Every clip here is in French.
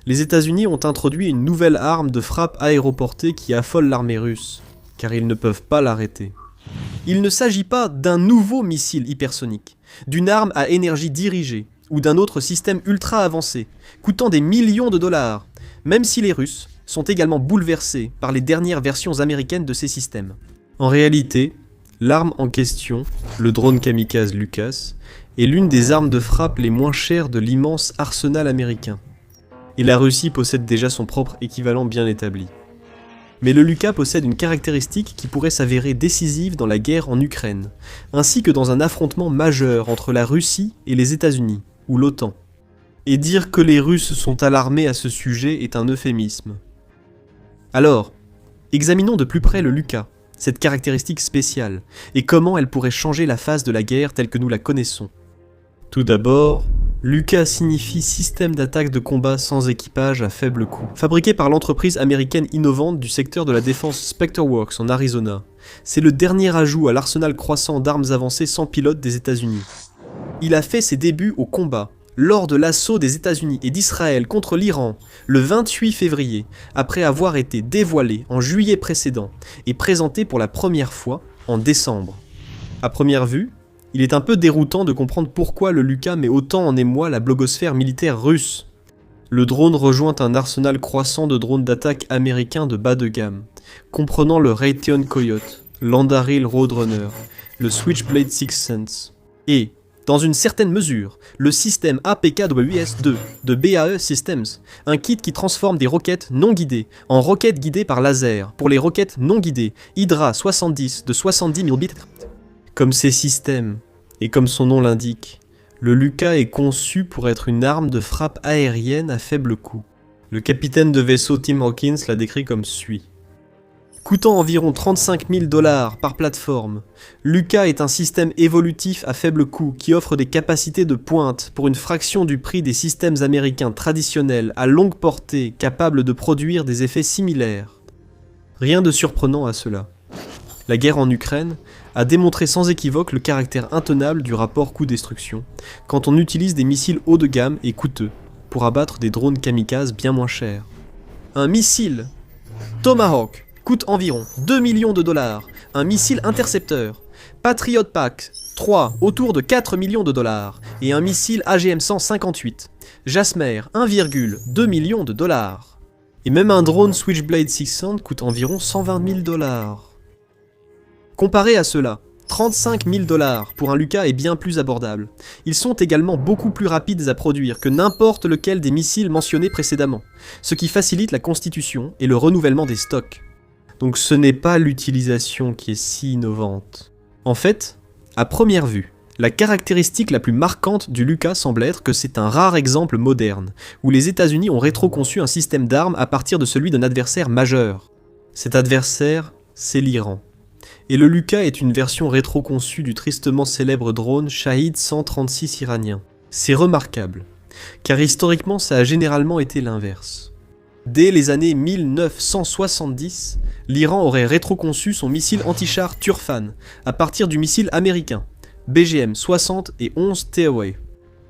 Les États-Unis ont introduit une nouvelle arme de frappe aéroportée qui affole l'armée russe, car ils ne peuvent pas l'arrêter. Il ne s'agit pas d'un nouveau missile hypersonique, d'une arme à énergie dirigée, ou d'un autre système ultra avancé, coûtant des millions de dollars, même si les Russes sont également bouleversés par les dernières versions américaines de ces systèmes. En réalité, l'arme en question, le drone kamikaze Lucas, est l'une des armes de frappe les moins chères de l'immense arsenal américain. Et la Russie possède déjà son propre équivalent bien établi. Mais le Luka possède une caractéristique qui pourrait s'avérer décisive dans la guerre en Ukraine, ainsi que dans un affrontement majeur entre la Russie et les États-Unis, ou l'OTAN. Et dire que les Russes sont alarmés à ce sujet est un euphémisme. Alors, examinons de plus près le Luka, cette caractéristique spéciale, et comment elle pourrait changer la phase de la guerre telle que nous la connaissons. Tout d'abord, Luka signifie système d'attaque de combat sans équipage à faible coût. Fabriqué par l'entreprise américaine innovante du secteur de la défense SpectreWorks en Arizona, c'est le dernier ajout à l'arsenal croissant d'armes avancées sans pilote des États-Unis. Il a fait ses débuts au combat, lors de l'assaut des États-Unis et d'Israël contre l'Iran, le 28 février, après avoir été dévoilé en juillet précédent et présenté pour la première fois en décembre. À première vue, il est un peu déroutant de comprendre pourquoi le Luka met autant en émoi la blogosphère militaire russe. Le drone rejoint un arsenal croissant de drones d'attaque américains de bas de gamme, comprenant le Raytheon Coyote, l'Anduril Roadrunner, le Switchblade 6 Sense, et, dans une certaine mesure, le système APKWS-2 de BAE Systems, un kit qui transforme des roquettes non guidées en roquettes guidées par laser pour les roquettes non guidées Hydra 70 de 70 mm. Comme ces systèmes, et comme son nom l'indique, le Luka est conçu pour être une arme de frappe aérienne à faible coût. Le capitaine de vaisseau Tim Hawkins l'a décrit comme suit. Coûtant environ 35 000 $ par plateforme, Luka est un système évolutif à faible coût qui offre des capacités de pointe pour une fraction du prix des systèmes américains traditionnels à longue portée capables de produire des effets similaires. Rien de surprenant à cela. La guerre en Ukraine a démontré sans équivoque le caractère intenable du rapport coût-destruction quand on utilise des missiles haut de gamme et coûteux pour abattre des drones kamikazes bien moins chers. Un missile Tomahawk coûte environ 2 millions de $, un missile intercepteur Patriot Pack 3 autour de 4 millions de $, et un missile AGM-158 Jasmer 1,2 millions de $. Et même un drone Switchblade 600 coûte environ 120 000 $. Comparé à cela, 35 000 $ pour un Luka est bien plus abordable. Ils sont également beaucoup plus rapides à produire que n'importe lequel des missiles mentionnés précédemment, ce qui facilite la constitution et le renouvellement des stocks. Donc ce n'est pas l'utilisation qui est si innovante. En fait, à première vue, la caractéristique la plus marquante du Luka semble être que c'est un rare exemple moderne, où les États-Unis ont rétroconçu un système d'armes à partir de celui d'un adversaire majeur. Cet adversaire, c'est l'Iran. Et le Luka est une version rétro-conçue du tristement célèbre drone Shahid 136 iranien. C'est remarquable, car historiquement ça a généralement été l'inverse. Dès les années 1970, l'Iran aurait rétro-conçu son missile anti-char Turfan à partir du missile américain, BGM 60 et 11 Teaway.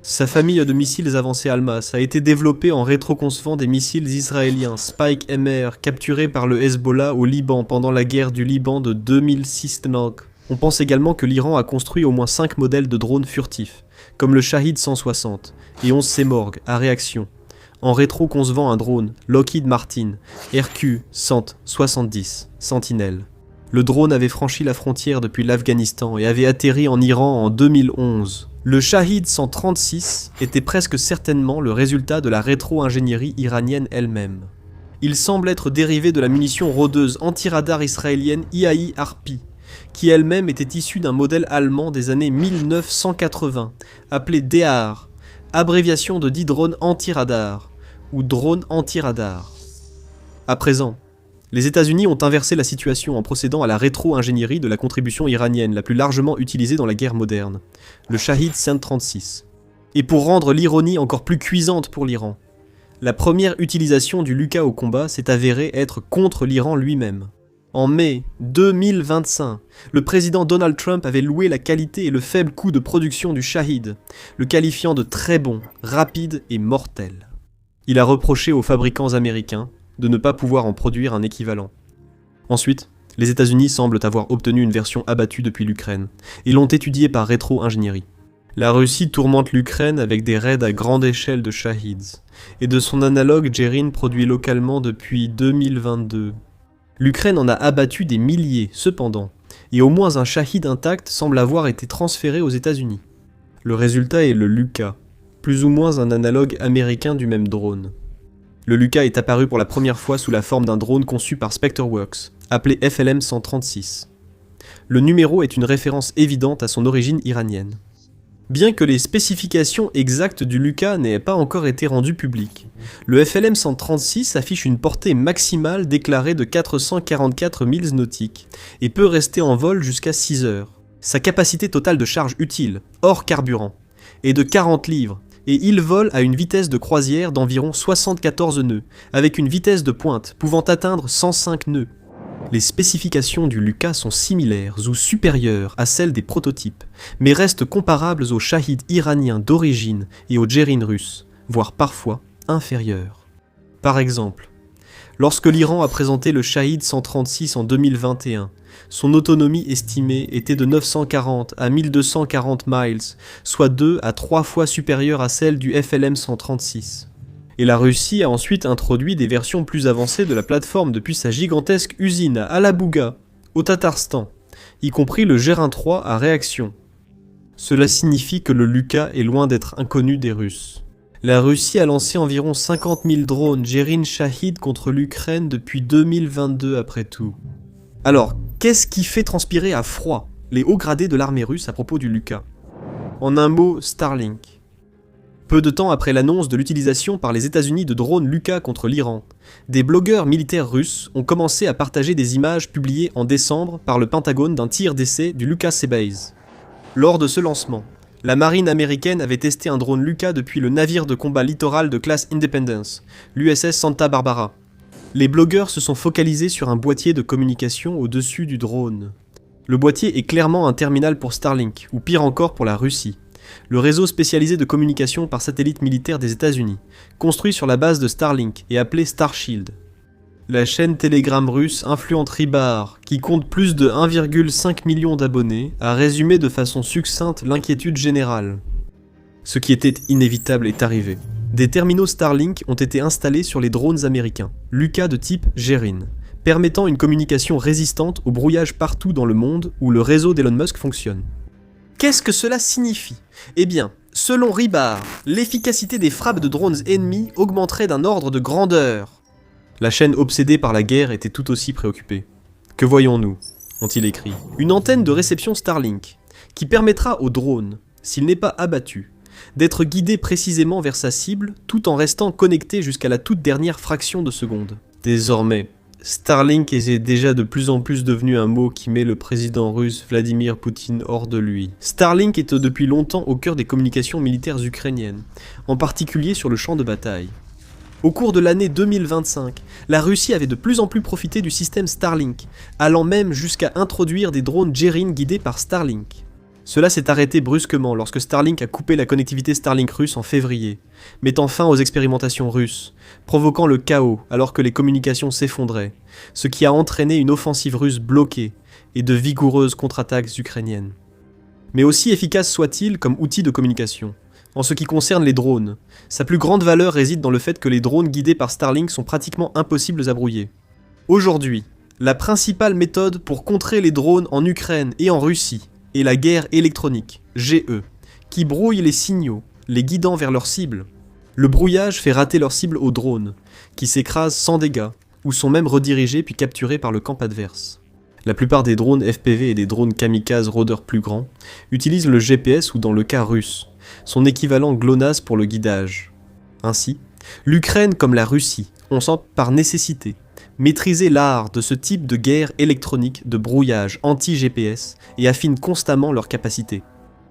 Sa famille de missiles avancés Almas a été développée en rétroconcevant des missiles israéliens Spike MR capturés par le Hezbollah au Liban pendant la guerre du Liban de 2006. On pense également que l'Iran a construit au moins 5 modèles de drones furtifs, comme le Shahid 160 et 11 Semorg à réaction, en rétroconcevant un drone Lockheed Martin RQ-170 Sentinel. Le drone avait franchi la frontière depuis l'Afghanistan et avait atterri en Iran en 2011. Le Shahid 136 était presque certainement le résultat de la rétro-ingénierie iranienne elle-même. Il semble être dérivé de la munition rôdeuse anti-radar israélienne IAI-Harpy, qui elle-même était issue d'un modèle allemand des années 1980, appelé DEAR, abréviation de dit drone anti-radar, ou drone anti-radar. À présent, les États-Unis ont inversé la situation en procédant à la rétro-ingénierie de la contribution iranienne la plus largement utilisée dans la guerre moderne, le Shahid 136. Et pour rendre l'ironie encore plus cuisante pour l'Iran, la première utilisation du Luka au combat s'est avérée être contre l'Iran lui-même. En mai 2025, le président Donald Trump avait loué la qualité et le faible coût de production du Shahid, le qualifiant de très bon, rapide et mortel. Il a reproché aux fabricants américains de ne pas pouvoir en produire un équivalent. Ensuite, les États-Unis semblent avoir obtenu une version abattue depuis l'Ukraine, et l'ont étudiée par rétro-ingénierie. La Russie tourmente l'Ukraine avec des raids à grande échelle de Shahids, et de son analogue Gerin produit localement depuis 2022. L'Ukraine en a abattu des milliers, cependant, et au moins un Shahid intact semble avoir été transféré aux États-Unis. Le résultat est le Luka, plus ou moins un analogue américain du même drone. Le Luka est apparu pour la première fois sous la forme d'un drone conçu par SpectreWorks, appelé FLM-136. Le numéro est une référence évidente à son origine iranienne. Bien que les spécifications exactes du Luka n'aient pas encore été rendues publiques, le FLM-136 affiche une portée maximale déclarée de 444 milles nautiques et peut rester en vol jusqu'à 6 heures. Sa capacité totale de charge utile, hors carburant, est de 40 livres et il vole à une vitesse de croisière d'environ 74 nœuds, avec une vitesse de pointe pouvant atteindre 105 nœuds. Les spécifications du Luka sont similaires ou supérieures à celles des prototypes, mais restent comparables aux Shahid iraniens d'origine et aux Gerin russes, voire parfois inférieures. Par exemple, lorsque l'Iran a présenté le Shahid 136 en 2021, son autonomie estimée était de 940 à 1240 miles, soit 2 à 3 fois supérieure à celle du FLM 136. Et la Russie a ensuite introduit des versions plus avancées de la plateforme depuis sa gigantesque usine à Alabouga, au Tatarstan, y compris le Gerin 3 à réaction. Cela signifie que le Luka est loin d'être inconnu des Russes. La Russie a lancé environ 50 000 drones Gerin Shahid contre l'Ukraine depuis 2022 après tout. Alors, qu'est-ce qui fait transpirer à froid les hauts gradés de l'armée russe à propos du Luka? En un mot, Starlink. Peu de temps après l'annonce de l'utilisation par les États-Unis de drones Luka contre l'Iran, des blogueurs militaires russes ont commencé à partager des images publiées en décembre par le Pentagone d'un tir d'essai du Luka Seabase. Lors de ce lancement, la marine américaine avait testé un drone Luka depuis le navire de combat littoral de classe Independence, l'USS Santa Barbara. Les blogueurs se sont focalisés sur un boîtier de communication au-dessus du drone. Le boîtier est clairement un terminal pour Starlink, ou pire encore pour la Russie, le réseau spécialisé de communication par satellite militaire des États-Unis, construit sur la base de Starlink et appelé Starshield. La chaîne Telegram russe Influent Rybar, qui compte plus de 1,5 million d'abonnés, a résumé de façon succincte l'inquiétude générale. Ce qui était inévitable est arrivé. Des terminaux Starlink ont été installés sur les drones américains, Luka de type Gerin, permettant une communication résistante au brouillage partout dans le monde où le réseau d'Elon Musk fonctionne. Qu'est-ce que cela signifie? Eh bien, selon Rybar, l'efficacité des frappes de drones ennemis augmenterait d'un ordre de grandeur. La chaîne obsédée par la guerre était tout aussi préoccupée. Que voyons-nous? Ont-ils écrit. Une antenne de réception Starlink, qui permettra au drone, s'il n'est pas abattu, d'être guidé précisément vers sa cible tout en restant connecté jusqu'à la toute dernière fraction de seconde. Désormais, Starlink est déjà de plus en plus devenu un mot qui met le président russe Vladimir Poutine hors de lui. Starlink est depuis longtemps au cœur des communications militaires ukrainiennes, en particulier sur le champ de bataille. Au cours de l'année 2025, la Russie avait de plus en plus profité du système Starlink, allant même jusqu'à introduire des drones Gerin guidés par Starlink. Cela s'est arrêté brusquement lorsque Starlink a coupé la connectivité Starlink russe en février, mettant fin aux expérimentations russes, provoquant le chaos alors que les communications s'effondraient, ce qui a entraîné une offensive russe bloquée et de vigoureuses contre-attaques ukrainiennes. Mais aussi efficace soit-il comme outil de communication, en ce qui concerne les drones, sa plus grande valeur réside dans le fait que les drones guidés par Starlink sont pratiquement impossibles à brouiller. Aujourd'hui, la principale méthode pour contrer les drones en Ukraine et en Russie est la guerre électronique, GE, qui brouille les signaux, les guidant vers leur cible. Le brouillage fait rater leur cible aux drones, qui s'écrasent sans dégâts, ou sont même redirigés puis capturés par le camp adverse. La plupart des drones FPV et des drones kamikazes rôdeurs plus grands utilisent le GPS ou dans le cas russe, son équivalent GLONASS pour le guidage. Ainsi, l'Ukraine comme la Russie ont par nécessité maîtriser l'art de ce type de guerre électronique de brouillage anti-GPS et affinent constamment leurs capacités.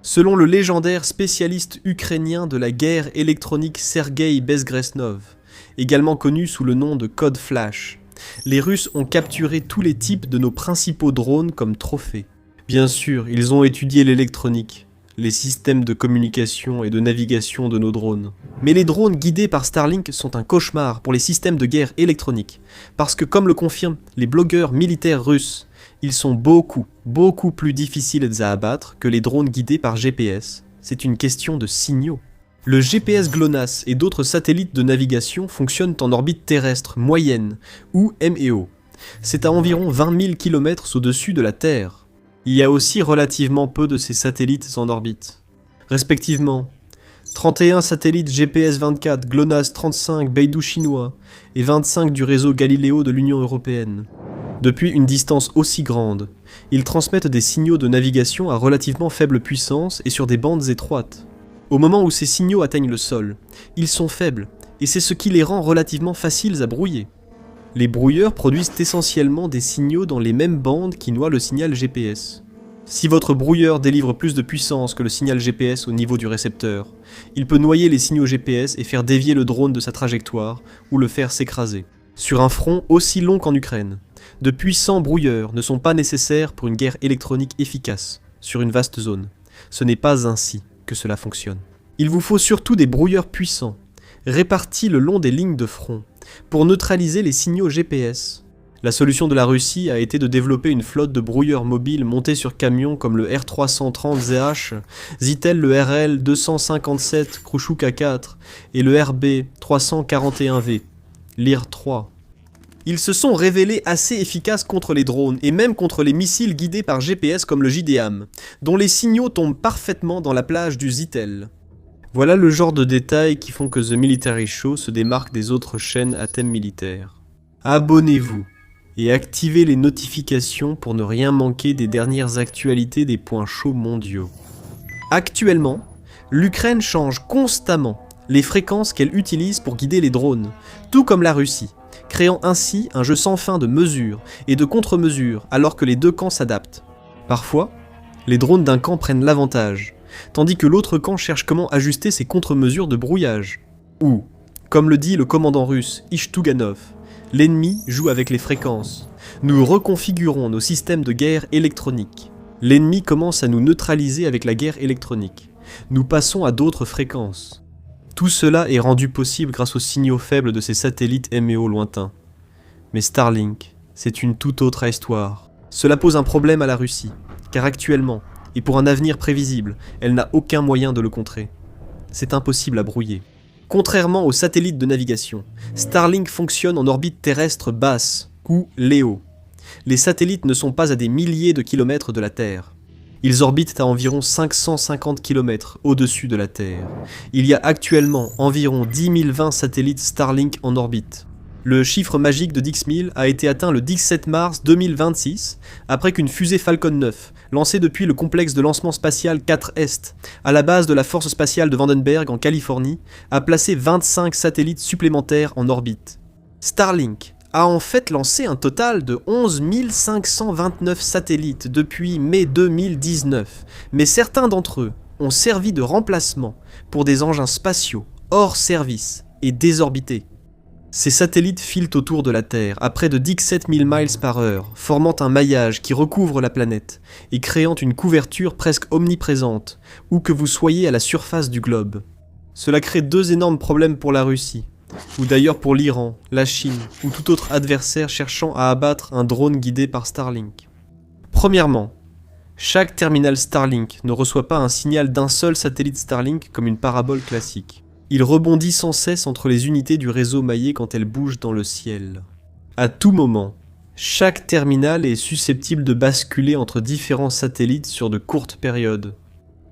Selon le légendaire spécialiste ukrainien de la guerre électronique Sergei Bezgresnov, également connu sous le nom de Code Flash, les Russes ont capturé tous les types de nos principaux drones comme trophées. Bien sûr, ils ont étudié l'électronique, les systèmes de communication et de navigation de nos drones. Mais les drones guidés par Starlink sont un cauchemar pour les systèmes de guerre électronique, parce que comme le confirment les blogueurs militaires russes, ils sont beaucoup plus difficiles à abattre que les drones guidés par GPS. C'est une question de signaux. Le GPS GLONASS et d'autres satellites de navigation fonctionnent en orbite terrestre moyenne, ou MEO. C'est à environ 20 000 km au-dessus de la Terre. Il y a aussi relativement peu de ces satellites en orbite. Respectivement, 31 satellites GPS 24, GLONASS 35, Beidou chinois, et 25 du réseau Galileo de l'Union européenne. Depuis une distance aussi grande, ils transmettent des signaux de navigation à relativement faible puissance et sur des bandes étroites. Au moment où ces signaux atteignent le sol, ils sont faibles, et c'est ce qui les rend relativement faciles à brouiller. Les brouilleurs produisent essentiellement des signaux dans les mêmes bandes qui noient le signal GPS. Si votre brouilleur délivre plus de puissance que le signal GPS au niveau du récepteur, il peut noyer les signaux GPS et faire dévier le drone de sa trajectoire ou le faire s'écraser. Sur un front aussi long qu'en Ukraine, de puissants brouilleurs ne sont pas nécessaires pour une guerre électronique efficace sur une vaste zone. Ce n'est pas ainsi que cela fonctionne. Il vous faut surtout des brouilleurs puissants, répartis le long des lignes de front, pour neutraliser les signaux GPS. La solution de la Russie a été de développer une flotte de brouilleurs mobiles montés sur camions comme le R330ZH, Zytel le RL257 Krushuk 4 et le RB341V, Lyr 3. Ils se sont révélés assez efficaces contre les drones et même contre les missiles guidés par GPS comme le JDAM, dont les signaux tombent parfaitement dans la plage du Zytel. Voilà le genre de détails qui font que The Military Show se démarque des autres chaînes à thème militaire. Abonnez-vous et activez les notifications pour ne rien manquer des dernières actualités des points chauds mondiaux. Actuellement, l'Ukraine change constamment les fréquences qu'elle utilise pour guider les drones, tout comme la Russie, créant ainsi un jeu sans fin de mesures et de contre-mesures alors que les deux camps s'adaptent. Parfois, les drones d'un camp prennent l'avantage, tandis que l'autre camp cherche comment ajuster ses contre-mesures de brouillage. Ou, comme le dit le commandant russe Ishtuganov, l'ennemi joue avec les fréquences. Nous reconfigurons nos systèmes de guerre électronique. L'ennemi commence à nous neutraliser avec la guerre électronique. Nous passons à d'autres fréquences. Tout cela est rendu possible grâce aux signaux faibles de ces satellites MEO lointains. Mais Starlink, c'est une toute autre histoire. Cela pose un problème à la Russie, car actuellement, et pour un avenir prévisible, elle n'a aucun moyen de le contrer. C'est impossible à brouiller. Contrairement aux satellites de navigation, Starlink fonctionne en orbite terrestre basse, ou LEO. Les satellites ne sont pas à des milliers de kilomètres de la Terre. Ils orbitent à environ 550 km au-dessus de la Terre. Il y a actuellement environ 10 020 satellites Starlink en orbite. Le chiffre magique de Dix-Mille a été atteint le 17 mars 2026, après qu'une fusée Falcon 9, lancée depuis le complexe de lancement spatial 4 Est, à la base de la Force spatiale de Vandenberg en Californie, a placé 25 satellites supplémentaires en orbite. Starlink a en fait lancé un total de 11 529 satellites depuis mai 2019, mais certains d'entre eux ont servi de remplacement pour des engins spatiaux hors service et désorbités. Ces satellites filent autour de la Terre à près de 17 000 miles par heure, formant un maillage qui recouvre la planète et créant une couverture presque omniprésente, où que vous soyez à la surface du globe. Cela crée deux énormes problèmes pour la Russie, ou d'ailleurs pour l'Iran, la Chine ou tout autre adversaire cherchant à abattre un drone guidé par Starlink. Premièrement, chaque terminal Starlink ne reçoit pas un signal d'un seul satellite Starlink comme une parabole classique. Il rebondit sans cesse entre les unités du réseau maillé quand elles bougent dans le ciel. À tout moment, chaque terminal est susceptible de basculer entre différents satellites sur de courtes périodes.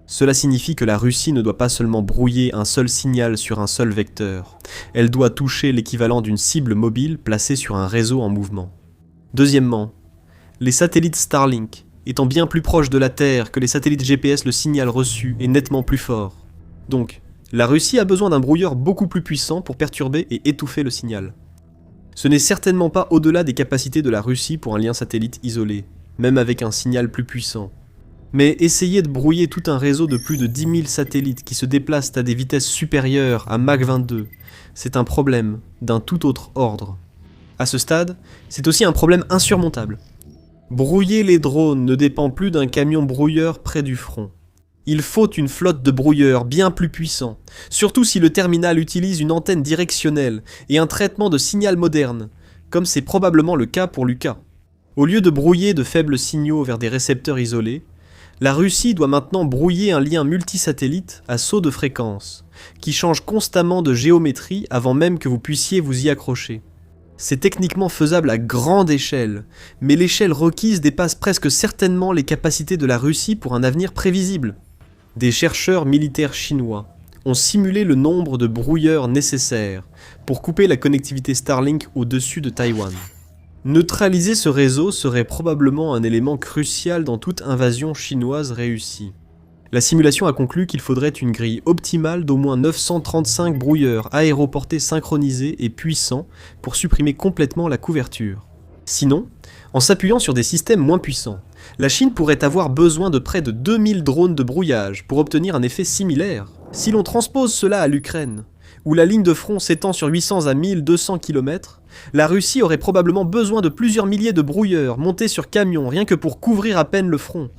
Cela signifie que la Russie ne doit pas seulement brouiller un seul signal sur un seul vecteur, elle doit toucher l'équivalent d'une cible mobile placée sur un réseau en mouvement. Deuxièmement, les satellites Starlink, étant bien plus proches de la Terre que les satellites GPS, le signal reçu est nettement plus fort. Donc, la Russie a besoin d'un brouilleur beaucoup plus puissant pour perturber et étouffer le signal. Ce n'est certainement pas au-delà des capacités de la Russie pour un lien satellite isolé, même avec un signal plus puissant. Mais essayer de brouiller tout un réseau de plus de 10 000 satellites qui se déplacent à des vitesses supérieures à Mach 22, c'est un problème d'un tout autre ordre. À ce stade, c'est aussi un problème insurmontable. Brouiller les drones ne dépend plus d'un camion brouilleur près du front. Il faut une flotte de brouilleurs bien plus puissants, surtout si le terminal utilise une antenne directionnelle et un traitement de signal moderne, comme c'est probablement le cas pour Lucas. Au lieu de brouiller de faibles signaux vers des récepteurs isolés, la Russie doit maintenant brouiller un lien multisatellite à saut de fréquence, qui change constamment de géométrie avant même que vous puissiez vous y accrocher. C'est techniquement faisable à grande échelle, mais l'échelle requise dépasse presque certainement les capacités de la Russie pour un avenir prévisible. Des chercheurs militaires chinois ont simulé le nombre de brouilleurs nécessaires pour couper la connectivité Starlink au-dessus de Taïwan. Neutraliser ce réseau serait probablement un élément crucial dans toute invasion chinoise réussie. La simulation a conclu qu'il faudrait une grille optimale d'au moins 935 brouilleurs aéroportés synchronisés et puissants pour supprimer complètement la couverture. Sinon, en s'appuyant sur des systèmes moins puissants, la Chine pourrait avoir besoin de près de 2000 drones de brouillage pour obtenir un effet similaire. Si l'on transpose cela à l'Ukraine, où la ligne de front s'étend sur 800 à 1200 km, la Russie aurait probablement besoin de plusieurs milliers de brouilleurs montés sur camions rien que pour couvrir à peine le front.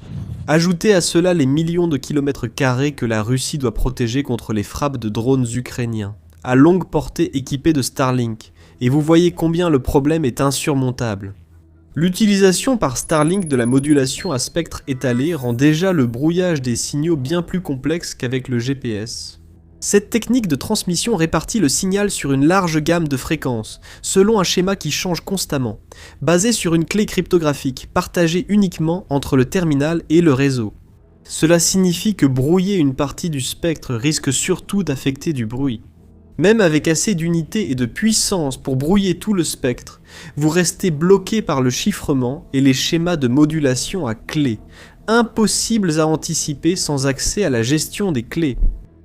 Ajoutez à cela les millions de kilomètres carrés que la Russie doit protéger contre les frappes de drones ukrainiens, à longue portée équipés de Starlink, et vous voyez combien le problème est insurmontable. L'utilisation par Starlink de la modulation à spectre étalé rend déjà le brouillage des signaux bien plus complexe qu'avec le GPS. Cette technique de transmission répartit le signal sur une large gamme de fréquences, selon un schéma qui change constamment, basé sur une clé cryptographique partagée uniquement entre le terminal et le réseau. Cela signifie que brouiller une partie du spectre risque surtout d'affecter du bruit. Même avec assez d'unité et de puissance pour brouiller tout le spectre, vous restez bloqué par le chiffrement et les schémas de modulation à clés, impossibles à anticiper sans accès à la gestion des clés.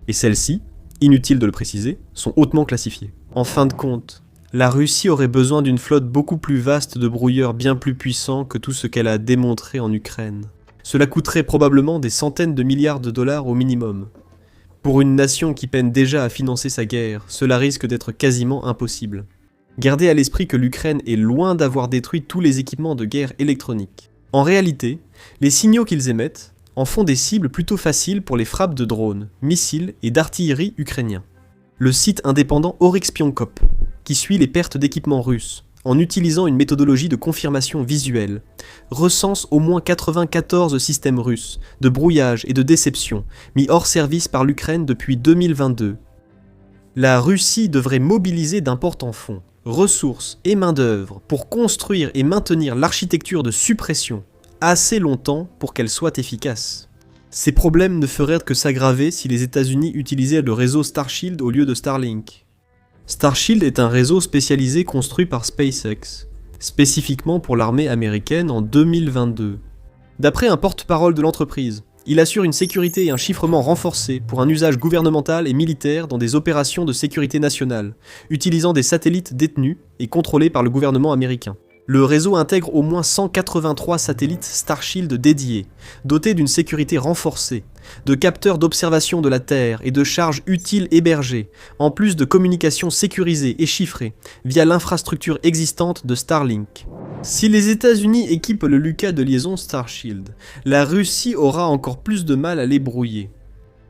Et celles-ci, inutile de le préciser, sont hautement classifiées. En fin de compte, la Russie aurait besoin d'une flotte beaucoup plus vaste de brouilleurs bien plus puissants que tout ce qu'elle a démontré en Ukraine. Cela coûterait probablement des centaines de milliards de dollars au minimum. Pour une nation qui peine déjà à financer sa guerre, cela risque d'être quasiment impossible. Gardez à l'esprit que l'Ukraine est loin d'avoir détruit tous les équipements de guerre électronique. En réalité, les signaux qu'ils émettent en font des cibles plutôt faciles pour les frappes de drones, missiles et d'artillerie ukrainiens. Le site indépendant Oryxpionkop, qui suit les pertes d'équipements russes, en utilisant une méthodologie de confirmation visuelle, recense au moins 94 systèmes russes de brouillage et de déception mis hors service par l'Ukraine depuis 2022. La Russie devrait mobiliser d'importants fonds, ressources et main-d'œuvre pour construire et maintenir l'architecture de suppression assez longtemps pour qu'elle soit efficace. Ces problèmes ne feraient que s'aggraver si les États-Unis utilisaient le réseau Starshield au lieu de Starlink. Starshield est un réseau spécialisé construit par SpaceX, spécifiquement pour l'armée américaine en 2022. D'après un porte-parole de l'entreprise, il assure une sécurité et un chiffrement renforcés pour un usage gouvernemental et militaire dans des opérations de sécurité nationale, utilisant des satellites détenus et contrôlés par le gouvernement américain. Le réseau intègre au moins 183 satellites Starshield dédiés, dotés d'une sécurité renforcée, de capteurs d'observation de la Terre et de charges utiles hébergées, en plus de communications sécurisées et chiffrées via l'infrastructure existante de Starlink. Si les États-Unis équipent le Lucas de liaison Starshield, la Russie aura encore plus de mal à les brouiller.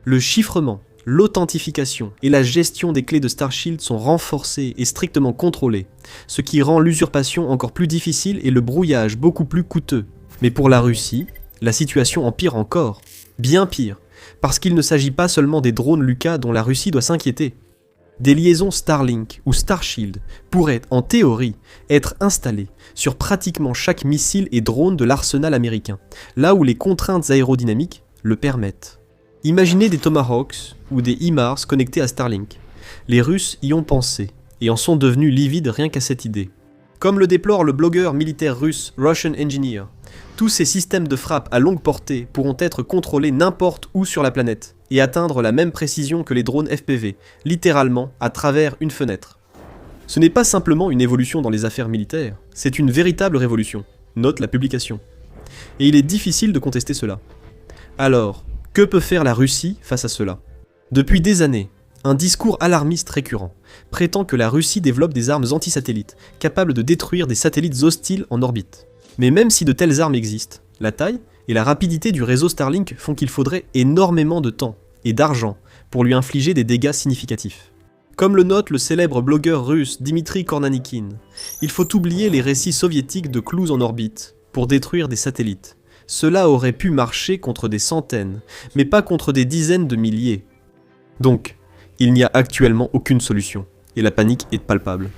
Le chiffrement, l'authentification et la gestion des clés de Starshield sont renforcées et strictement contrôlées, ce qui rend l'usurpation encore plus difficile et le brouillage beaucoup plus coûteux. Mais pour la Russie, la situation empire encore, bien pire, parce qu'il ne s'agit pas seulement des drones Lucas dont la Russie doit s'inquiéter. Des liaisons Starlink ou Starshield pourraient, en théorie, être installées sur pratiquement chaque missile et drone de l'arsenal américain, là où les contraintes aérodynamiques le permettent. Imaginez des Tomahawks ou des HIMARS connectés à Starlink. Les Russes y ont pensé, et en sont devenus livides rien qu'à cette idée. Comme le déplore le blogueur militaire russe Russian Engineer, tous ces systèmes de frappe à longue portée pourront être contrôlés n'importe où sur la planète, et atteindre la même précision que les drones FPV, littéralement à travers une fenêtre. Ce n'est pas simplement une évolution dans les affaires militaires, c'est une véritable révolution, note la publication. Et il est difficile de contester cela. Alors, que peut faire la Russie face à cela ? Depuis des années, un discours alarmiste récurrent prétend que la Russie développe des armes anti-satellites, capables de détruire des satellites hostiles en orbite. Mais même si de telles armes existent, la taille et la rapidité du réseau Starlink font qu'il faudrait énormément de temps et d'argent pour lui infliger des dégâts significatifs. Comme le note le célèbre blogueur russe Dmitri Kornanikhin, il faut oublier les récits soviétiques de clous en orbite pour détruire des satellites. Cela aurait pu marcher contre des centaines, mais pas contre des dizaines de milliers. Donc, il n'y a actuellement aucune solution, et la panique est palpable.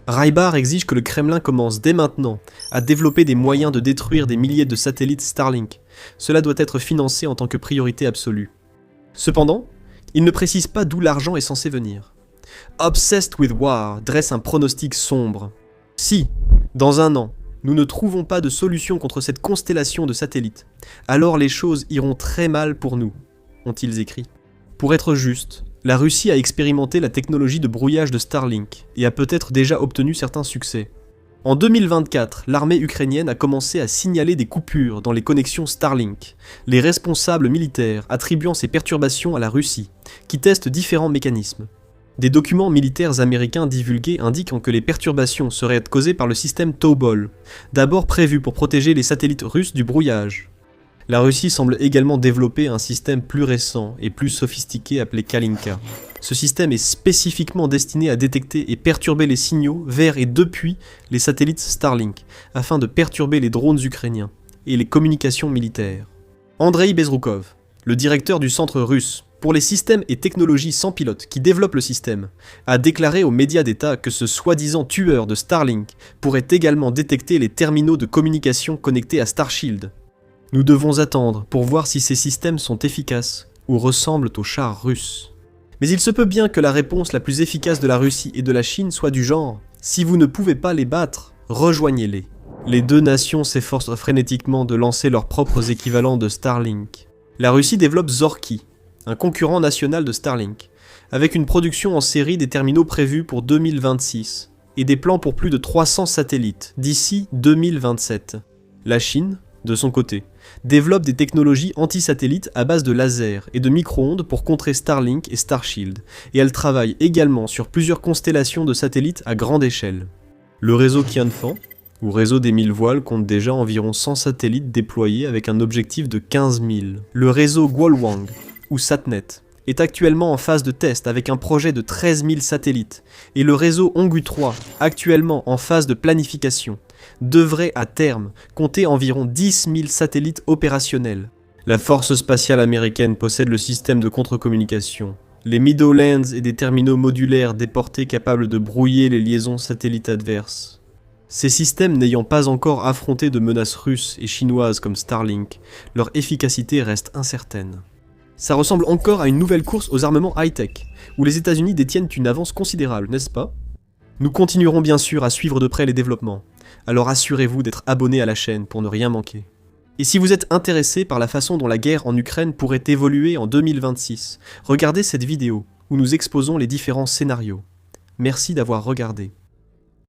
Raybar exige que le Kremlin commence dès maintenant à développer des moyens de détruire des milliers de satellites Starlink. Cela doit être financé en tant que priorité absolue. Cependant, il ne précise pas d'où l'argent est censé venir. Obsessed with War dresse un pronostic sombre. Si, dans un an, nous ne trouvons pas de solution contre cette constellation de satellites, alors les choses iront très mal pour nous, ont-ils écrit. Pour être juste, la Russie a expérimenté la technologie de brouillage de Starlink et a peut-être déjà obtenu certains succès. En 2024, l'armée ukrainienne a commencé à signaler des coupures dans les connexions Starlink, les responsables militaires attribuant ces perturbations à la Russie, qui teste différents mécanismes. Des documents militaires américains divulgués indiquent que les perturbations seraient causées par le système Tobol, d'abord prévu pour protéger les satellites russes du brouillage. La Russie semble également développer un système plus récent et plus sophistiqué appelé Kalinka. Ce système est spécifiquement destiné à détecter et perturber les signaux vers et depuis les satellites Starlink, afin de perturber les drones ukrainiens et les communications militaires. Andrei Bezrukov, le directeur du centre russe pour les systèmes et technologies sans pilote qui développe le système, a déclaré aux médias d'État que ce soi-disant tueur de Starlink pourrait également détecter les terminaux de communication connectés à Starshield. Nous devons attendre pour voir si ces systèmes sont efficaces ou ressemblent aux chars russes. Mais il se peut bien que la réponse la plus efficace de la Russie et de la Chine soit du genre « Si vous ne pouvez pas les battre, rejoignez-les ». Les deux nations s'efforcent frénétiquement de lancer leurs propres équivalents de Starlink. La Russie développe Zorky, un concurrent national de Starlink, avec une production en série des terminaux prévus pour 2026 et des plans pour plus de 300 satellites d'ici 2027. La Chine, de son côté, développe des technologies anti-satellites à base de lasers et de micro-ondes pour contrer Starlink et Starshield, et elle travaille également sur plusieurs constellations de satellites à grande échelle. Le réseau Qianfan, ou réseau des 1000 voiles, compte déjà environ 100 satellites déployés avec un objectif de 15 000. Le réseau Guolwang, ou Satnet, est actuellement en phase de test avec un projet de 13 000 satellites, et le réseau Honghu 3, actuellement en phase de planification, devrait à terme compter environ 10 000 satellites opérationnels. La force spatiale américaine possède le système de contre-communication, les Meadowlands et des terminaux modulaires déportés capables de brouiller les liaisons satellites adverses. Ces systèmes n'ayant pas encore affronté de menaces russes et chinoises comme Starlink, leur efficacité reste incertaine. Ça ressemble encore à une nouvelle course aux armements high-tech, où les États-Unis détiennent une avance considérable, n'est-ce pas? Nous continuerons bien sûr à suivre de près les développements, alors assurez-vous d'être abonné à la chaîne pour ne rien manquer. Et si vous êtes intéressé par la façon dont la guerre en Ukraine pourrait évoluer en 2026, regardez cette vidéo où nous exposons les différents scénarios. Merci d'avoir regardé.